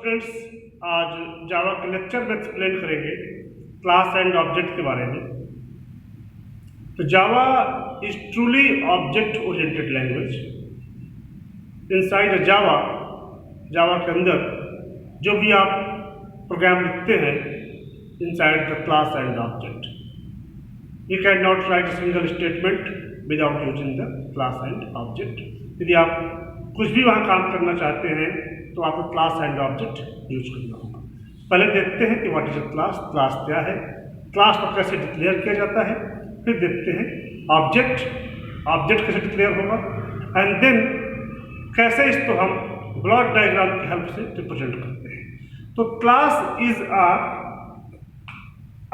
Students, आज जावा के lecture में एक्सप्लेन करेंगे क्लास एंड ऑब्जेक्ट के बारे में। तो Java is truly object oriented language. Inside Java के अंदर जो भी आप प्रोग्राम लिखते हैं inside the class and object, you can not write a single statement without using the class and object. यदि आप कुछ भी वहाँ काम करना चाहते हैं तो आपको क्लास एंड ऑब्जेक्ट यूज करना होगा। पहले देखते हैं कि what is a class, class क्या है, क्लास को कैसे डिक्लेयर किया जाता है, फिर देखते हैं ऑब्जेक्ट कैसे डिक्लेयर होगा, एंड देन कैसे इसको हम ब्लॉक डायग्राम की हेल्प से रिप्रेजेंट करते हैं। तो class is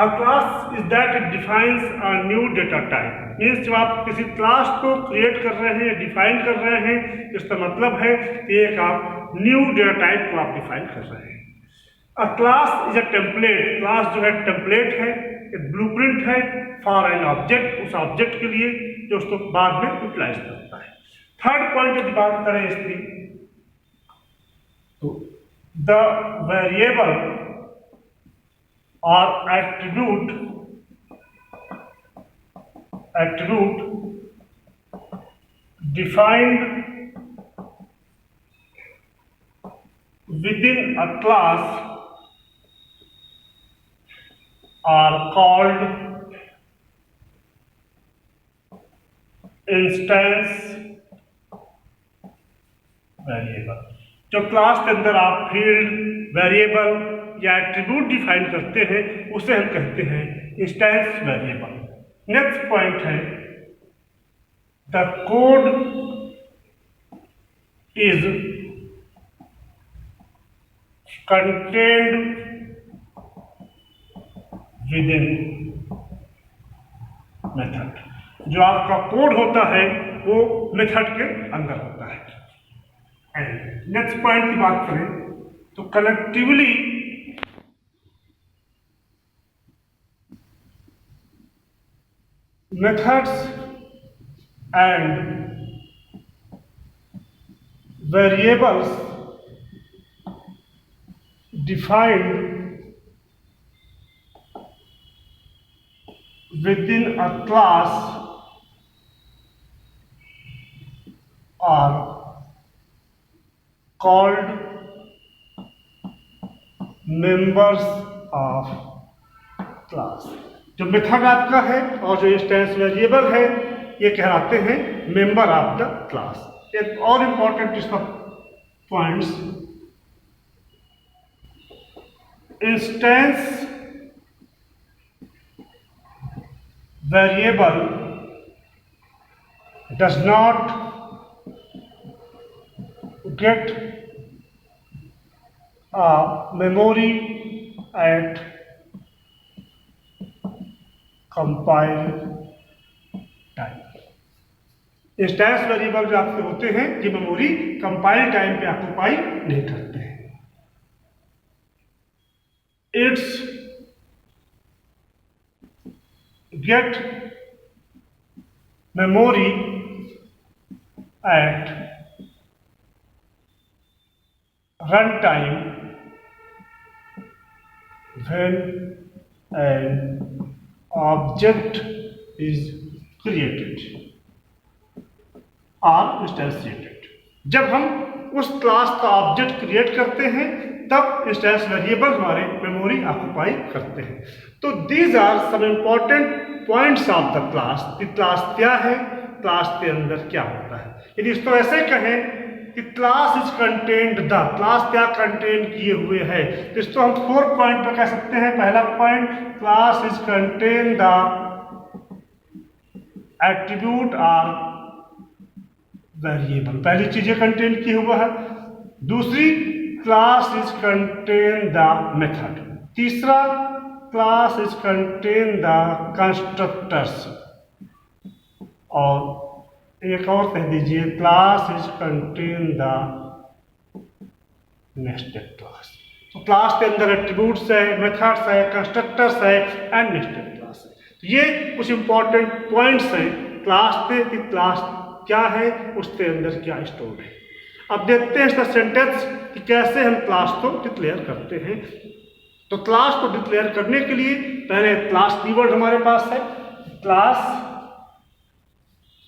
A class is that it defines a new data type। Means जब आप किसी क्लास को क्रिएट कर रहे हैं, डिफाइन कर रहे हैं, इसका मतलब है कि एक आप न्यू डेटा टाइप को आप डिफाइन कर रहे हैं। अ class is a template. Class जो है टेम्पलेट है, एक ब्लूप्रिंट है फॉर एन ऑब्जेक्ट, उस ऑब्जेक्ट के लिए जो उसको बाद में यूटिलाइज करता है। थर्ड पॉइंट यदि बात करें इसकी, तो the variable or attribute defined within a class are called instance variable। जो क्लास के अंदर आप फील्ड, वेरिएबल या एट्रीब्यूट डिफाइन करते हैं उसे हम कहते हैं इंस्टेंस वेरिएबल। नेक्स्ट पॉइंट है the code is contained with in method. जो आपका कोड होता है वो मेथड के अंदर होता है। एंड नेक्स्ट पॉइंट की बात करें तो collectively methods and variables defined within a class are called members of class। जो मेथड आपका है और जो इंस्टेंस वेरिएबल है ये कहलाते हैं मेंबर ऑफ द क्लास। एक और इंपॉर्टेंट इसका points, instance variable does not get a memory at compile time. Instance variable जो आपके होते हैं ये मेमोरी कंपाइल टाइम पे ऑक्यूपाई नहीं करते हैं। It's get memory at run time when an object is created और इंस्टेंशिएटेड। जब हम उस क्लास का ऑब्जेक्ट क्रिएट करते हैं तब इंस्टेंस वेरिएबल हमारे मेमोरी ऑक्यूपाई करते हैं। तो these are some important points of the class. Class क्या है, क्लास के अंदर क्या होता है। यदि इसको ऐसे कहें कि class is contained the, class क्या कंटेन किए हुए है, तो इसको हम 4 पॉइंट पर कह सकते हैं। पहला point, class is contain the attribute और वेरिएबल, पहली चीजें कंटेन किए हुआ है। दूसरी, class is contain the method. तीसरा, class is contain the constructors. और एक और कह दीजिए, class is contain the nested class. तो क्लास के अंदर एट्रीब्यूट्स है, मेथड्स है, कंस्ट्रक्टर्स है एंड नेस्टेड क्लास है। तो ये कुछ इंपॉर्टेंट पॉइंट्स हैं क्लास पे कि क्लास क्या है, उसके अंदर क्या स्टोर है। अब देखते हैं इसका सिंटेक्स कि कैसे हम क्लास को डिक्लेयर करते हैं। तो क्लास को डिक्लेयर करने के लिए पहले क्लास कीवर्ड हमारे पास है, class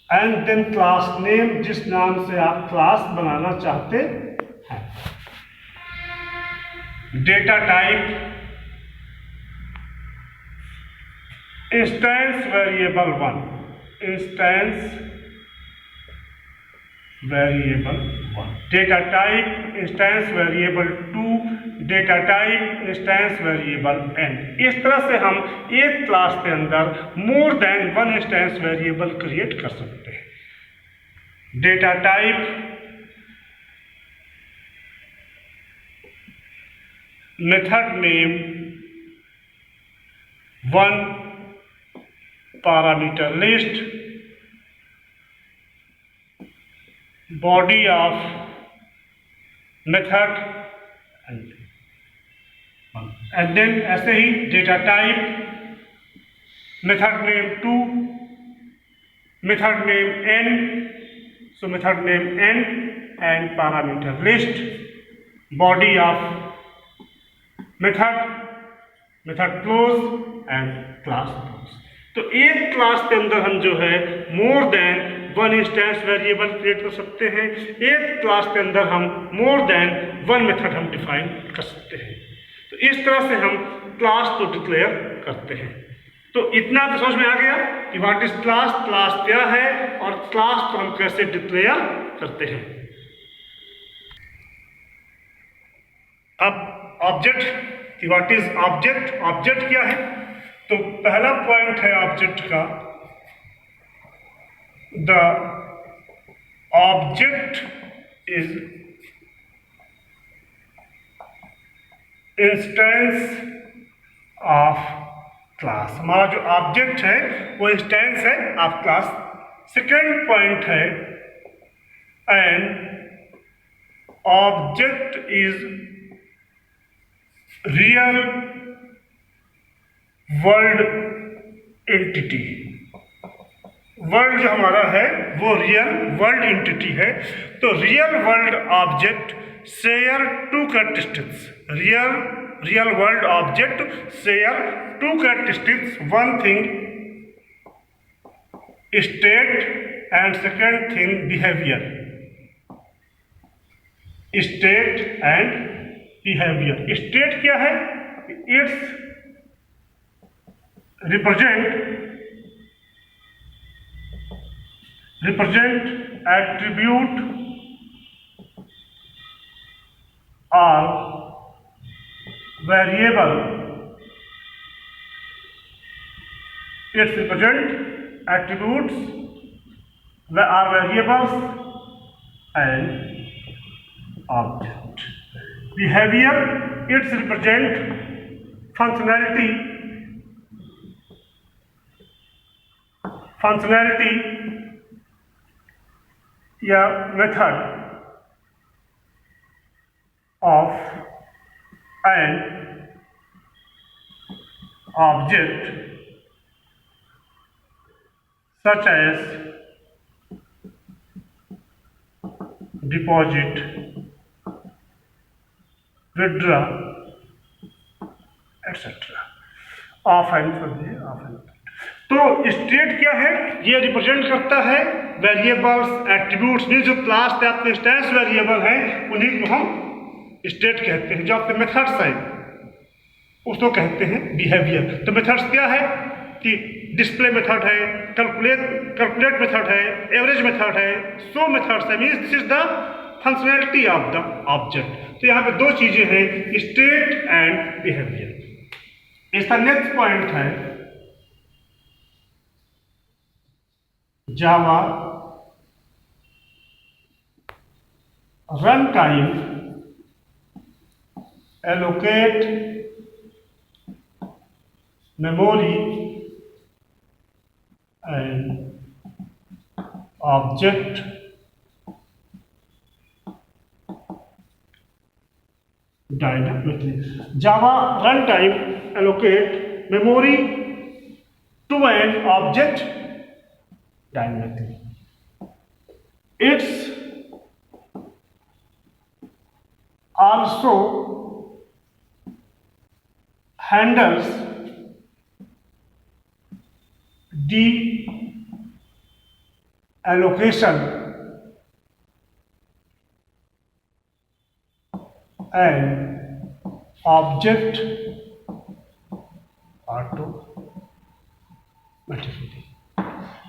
and then class name, जिस नाम से आप क्लास बनाना चाहते हैं। Data type instance variable 1, instance variable 1, data type instance variable 2, data type instance variable n। इस तरह से हम एक क्लास के अंदर more than one instance variable create कर सकते हैं। Data type method name 1 parameter list, body of method and then ऐसे ही data type method name 2, method name n, so method name n and parameter list, body of method close and class close। तो एक class के अंदर हम जो है मोर than one instance variable create कर सकते हैं, एक क्लास के अंदर हम मोर देन वन मेथड हम डिफाइन कर सकते हैं। तो इस तरह से हम क्लास को डिक्लेयर करते हैं। तो इतना तो समझ में आ गया कि व्हाट इज क्लास, क्लास क्या है और क्लास को हम कैसे डिक्लेयर करते हैं। अब object, what is object, object क्या है। तो पहला पॉइंट है ऑब्जेक्ट का, the object is instance of class. हमारा जो ऑब्जेक्ट है वो इंस्टेंस है ऑफ क्लास। सेकेंड पॉइंट है and object is real world entity. World जो हमारा है वो रियल वर्ल्ड एंटिटी है। तो real world object share to characteristics, real world object share to characteristics, one thing state and second thing behaviour, state and behaviour. State क्या है, it's represent attribute or variable, it represent attributes or variables and object. Behavior, it represent functionality या method of an object such as deposit, withdraw etcetera. Of an तो state क्या है, ये represent करता है variables, attributes, नहीं जो class के आपके इंस्टेंस वेरिएबल हैं उन्हीं को हम स्टेट कहते हैं। जो आपके मेथड्स हैं उसको कहते हैं बिहेवियर। तो मेथड्स क्या है कि डिस्प्ले मेथड है, कैलकुलेट मेथड है, एवरेज मेथड है, शो मेथड्स है, means this is the functionality of the object. तो यहाँ पे दो चीजें हैं, स्टेट एंड बिहेवियर। इसका नेक्स्ट पॉइंट है Java run time allocate memory and object dynamically. Java runtime allocate memory to an object dynamically. Its also handles de-allocation and object automatically.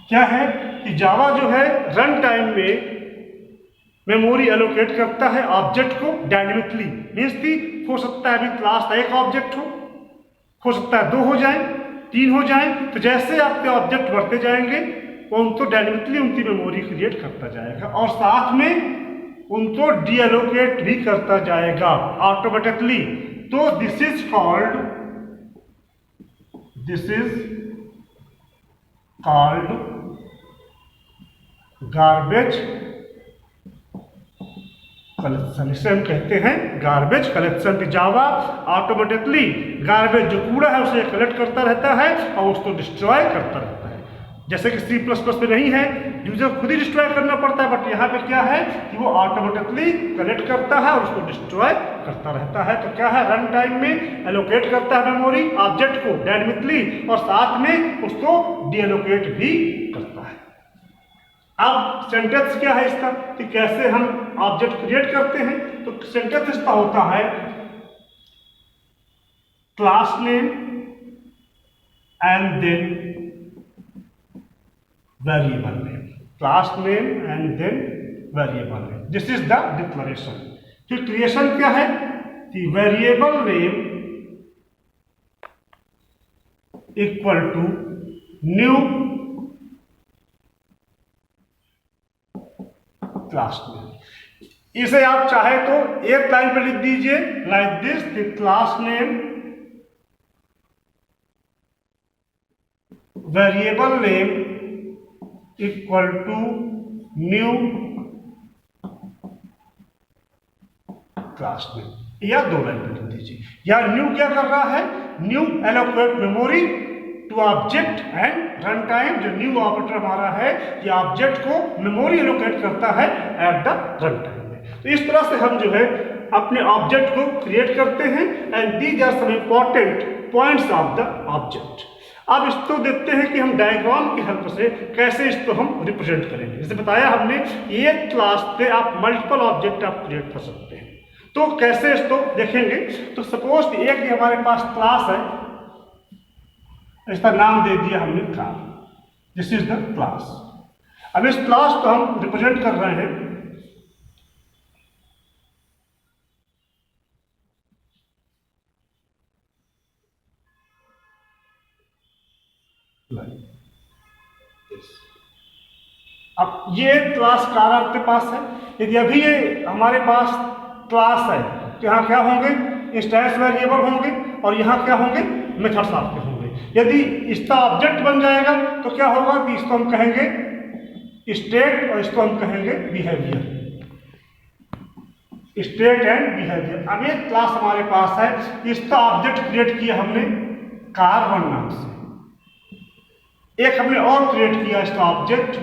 क्या है कि जावा जो है रन टाइम में मेमोरी एलोकेट करता है ऑब्जेक्ट को डायनेमिकली। मीन्स कि हो सकता है अभी क्लास का एक ऑब्जेक्ट हो सकता है 2 हो जाए, 3 हो जाए, तो जैसे आपके ऑब्जेक्ट बढ़ते जाएंगे वो उनको डायनेमिकली उनकी मेमोरी क्रिएट करता जाएगा और साथ में उनको डीएलोकेट भी करता जाएगा ऑटोमेटिकली। तो this is called garbage collection. इसे हम कहते हैं गार्बेज कलेक्शन। जावा ऑटोमेटिकली गार्बेज जो कूड़ा है उसे कलेक्ट करता रहता है और उसको डिस्ट्रॉय करता रहता है। जैसे कि C++ में नहीं है, यूजर खुद ही डिस्ट्रॉय करना पड़ता है, बट यहाँ पे क्या है कि वो ऑटोमेटिकली कलेक्ट करता है और उसको डिस्ट्रॉय करता रहता है। तो क्या है, रन टाइम में एलोकेट करता है मेमोरी ऑब्जेक्ट को डायनेमिकली और साथ में उसको डीएलोकेट भी करता है। अब सेंटेंस क्या है इसका कि कैसे हम ऑब्जेक्ट क्रिएट करते हैं। तो सेंटेंस इसका होता है class name and then variable name. Class name and then variable name, this is the declaration. फिर क्रिएशन क्या है कि variable name equal to new class name. इसे आप चाहे तो एक लाइन पे लिख दीजिए like this, the class name variable name equal to new class name, या 2 लाइन पे लिख दीजिए। या न्यू क्या कर रहा है, new allocate memory to object and run time. जो न्यू ऑपरेटर हमारा है ये ऑब्जेक्ट को मेमोरी एलोकेट करता है एट द रन टाइम में। तो इस तरह से हम जो है अपने ऑब्जेक्ट को क्रिएट करते हैं and these are some important points of the object. अब इसको देखते हैं कि हम डायग्राम की हेल्प से कैसे इसको हम रिप्रेजेंट करेंगे। जैसे बताया हमने एक क्लास पे आप मल्टीपल ऑब्जेक्ट आप क्रिएट कर सकते हैं। तो कैसे इसको देखेंगे, तो सपोज एक हमारे पास क्लास है, इसका नाम दे दिया हमने car, this is the class. अब इस क्लास को हम रिप्रेजेंट कर रहे हैं अब ये क्लास कार आपके पास है। यदि अभी ये हमारे पास क्लास है तो यहाँ क्या होंगे, इंस्टेंस वेरिएबल होंगे और यहाँ क्या होंगे, मेथड्स आपके होंगे। यदि इसका ऑब्जेक्ट बन जाएगा तो क्या होगा कि इसको हम कहेंगे स्टेट और इसको हम कहेंगे बिहेवियर, स्टेट एंड बिहेवियर। अब एक क्लास हमारे पास है, इसका ऑब्जेक्ट क्रिएट किया हमने कार1 नाम से, एक हमने और क्रिएट किया इसका ऑब्जेक्ट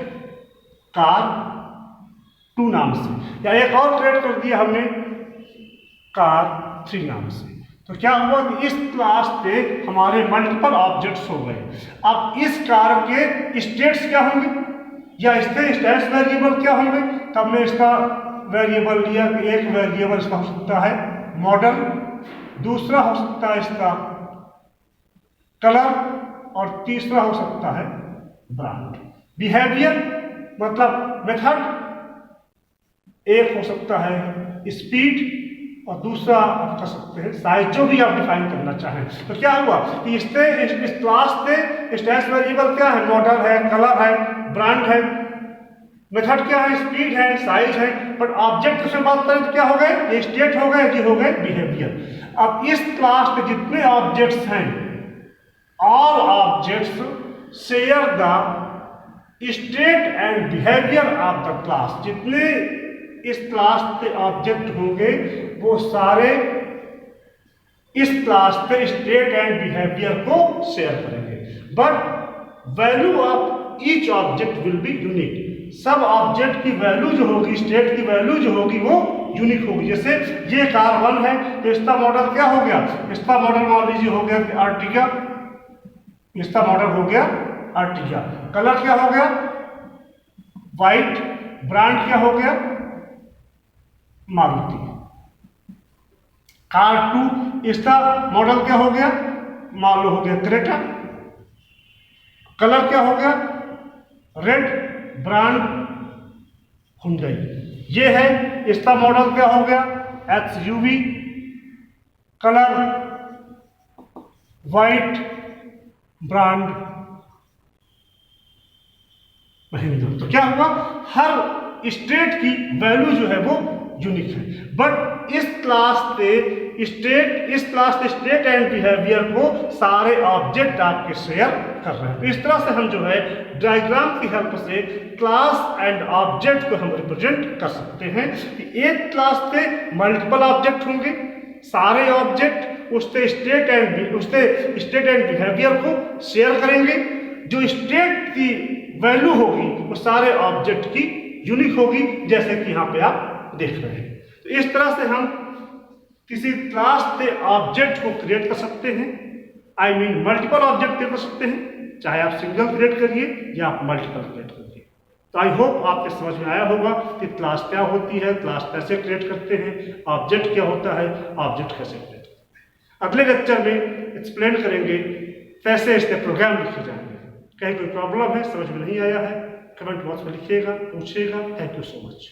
कार2 नाम से, या एक और क्रिएट कर दिया हमने कार3 नाम से। तो क्या हुआ कि इस क्लास पे हमारे मल्टीपल ऑब्जेक्ट्स हो गए। अब इस कार के स्टेट्स क्या होंगे या इसके इंस्टेंस वेरिएबल क्या होंगे। तब मैं इसका वेरिएबल लिया कि एक वेरिएबल इसका हो सकता है मॉडल, दूसरा हो सकता है इसका कलर और तीसरा हो सकता है ब्रांड। बिहेवियर मतलब मेथड, एक हो सकता है स्पीड और दूसरा आप कर सकते हैं साइज, जो भी आप डिफाइन करना चाहें। तो क्या हुआ कि इस क्लास पे इंस्टेंस वेरिएबल क्या है, मॉडल है, कलर है, ब्रांड है, मेथड क्या है, स्पीड है, साइज है। बट ऑब्जेक्ट से बात करें तो क्या हो गए, ये स्टेट हो गए, ये हो गए बिहेवियर। अब इस क्लास पे जितने ऑब्जेक्ट्स हैं, all objects share the state and behaviour of the class. जितने इस क्लास पे ऑब्जेक्ट होंगे वो सारे इस क्लास पे स्टेट एंड बिहेवियर को शेयर करेंगे, but value of each object will be unique. सब ऑब्जेक्ट की वैल्यू जो होगी, स्टेट की वैल्यू जो होगी वो यूनिक होगी। जैसे ये कार 1 है तो इसका मॉडल क्या हो गया, इसका मॉडल मान लीजिए हो गया आर्टिका, इसका मॉडल हो गया आर्टिका, कलर क्या हो गया वाइट, ब्रांड क्या हो गया मारुति। कार 2 इसका मॉडल क्या हो गया, मान लो हो गया क्रेटा, कलर क्या हो गया रेड, ब्रांड हुंडई। ये है इसका मॉडल क्या हो गया XUV, colour white, brand Mahindra. तो क्या हुआ, हर स्टेट की वैल्यू जो है वो यूनिक है, बट इस क्लास से स्टेट एंड बिहेवियर को सारे ऑब्जेक्ट आपके शेयर कर रहे हैं। तो इस तरह से हम जो है डायग्राम की हेल्प से क्लास एंड ऑब्जेक्ट को हम रिप्रेजेंट कर सकते हैं कि एक क्लास पे मल्टीपल ऑब्जेक्ट होंगे, सारे ऑब्जेक्ट उससे स्टेट एंड बिहेवियर को शेयर करेंगे, जो स्टेट की वैल्यू होगी वो सारे ऑब्जेक्ट की यूनिक होगी, जैसे कि यहाँ पे आप देख रहे हैं। तो इस तरह से हम किसी क्लास से ऑब्जेक्ट को क्रिएट कर सकते हैं, I mean multiple object create कर सकते हैं, चाहे आप सिंगल क्रिएट करिए या आप मल्टीपल क्रिएट करिए। तो आई होप आपके समझ में आया होगा कि क्लास क्या होती है, क्लास कैसे क्रिएट करते हैं, ऑब्जेक्ट क्या होता है, ऑब्जेक्ट कैसे क्रिएट करते हैं। अगले लेक्चर में एक्सप्लेन करेंगे कैसे इसके प्रोग्राम लिखे जाएंगे। कहीं कोई प्रॉब्लम है, समझ में नहीं आया है, कमेंट बॉक्स में लिखिएगा, पूछिएगा। Thank you so much.